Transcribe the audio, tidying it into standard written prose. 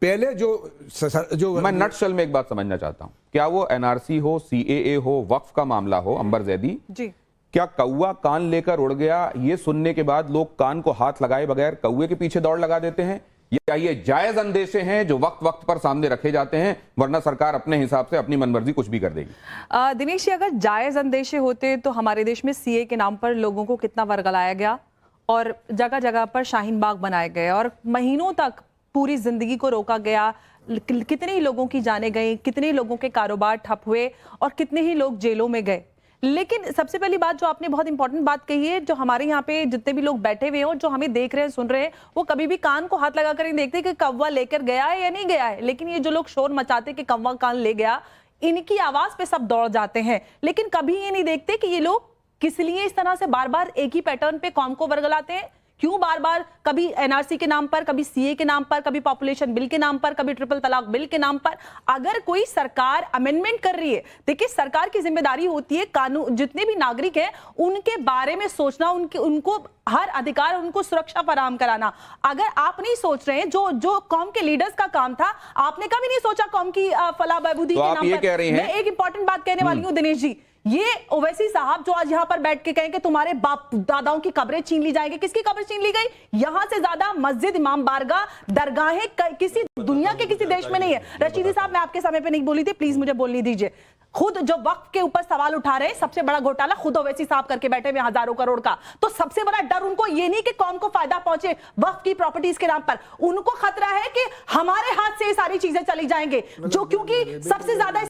पहले जो मैं नटशल में एक बात समझना चाहता हूं, क्या वो एनआरसी हो, सीएए हो, वक्फ का मामला हो, अंबर जैदी जी, क्या कौवा कान लेकर उड़ गया ये सुनने के बाद लोग कान को हाथ लगाए बगैर कौवे के पीछे दौड़ लगा देते हैं, या ये जायज अंदेशे हैं जो वक्त वक्त पर सामने रखे जाते हैं, वरना सरकार अपने हिसाब से अपनी मनमर्जी कुछ भी कर देगी? दिनेश जी, अगर जायज अंदेशे होते तो हमारे देश में सीए के नाम पर लोगों को कितना वर्गलाया गया और जगह जगह पर शाहीन बाग बनाए गए और महीनों तक पूरी जिंदगी को रोका गया, कितने ही लोगों की जाने गई, कितने लोगों के कारोबार ठप हुए और कितने ही लोग जेलों में गए। लेकिन सबसे पहली बात जो आपने बहुत इंपॉर्टेंट बात कही है, जो हमारे यहाँ पे जितने भी लोग बैठे हुए हैं और जो हमें देख रहे हैं, सुन रहे हैं, वो कभी भी कान को हाथ लगा कर नहीं देखते कि कौवा लेकर गया है या नहीं गया है। लेकिन ये जो लोग शोर मचाते कि कौवा कान ले गया, इनकी आवाज पे सब दौड़ जाते हैं, लेकिन कभी ये नहीं देखते कि ये लोग किस लिए इस तरह से बार बार एक ही पैटर्न पे कौम को वर्गलाते हैं, क्यों बार बार कभी एनआरसी के नाम पर, कभी सीए के नाम पर, कभी पॉपुलेशन बिल के नाम पर, कभी ट्रिपल तलाक बिल के नाम पर। अगर कोई सरकार अमेंडमेंट कर रही है, देखिए सरकार की जिम्मेदारी होती है कानून, जितने भी नागरिक हैं उनके बारे में सोचना, उनको हर अधिकार, उनको सुरक्षा फराहम कराना। अगर आप नहीं सोच रहे हैं, जो कौम के लीडर्स का काम था, आपने कभी नहीं सोचा कौम की फलाह बहबूदी के नाम पर। कह रही हैं? मैं एक इंपॉर्टेंट बात कहने वाली हूँ दिनेश जी, ये ओवैसी साहब जो आज यहाँ पर बैठ के कहें कि तुम्हारे बाप दादाओं की कब्रें छीन ली जाएंगी, किसकी कब्र छीन ली गई? यहां से ज्यादा मस्जिद, इमाम बारगाह, दरगाहें किसी दुनिया के किसी देश में नहीं है। रशीदी साहब, मैं आपके समय पे नहीं बोली थी, प्लीज मुझे बोलने दीजिए। खुद जो वक्फ के ऊपर सवाल उठा रहे, सबसे बड़ा घोटाला खुद ओवैसी साहब करके बैठे हुए हजारों करोड़ का। तो सबसे बड़ा डर उनको ये नहीं कि कौम को फायदा पहुंचे वक्फ की प्रॉपर्टीज के नाम पर, उनको खतरा है कि हमारे हाथ से ये सारी चीजें चली जाएंगे, जो क्योंकि सबसे ज्यादा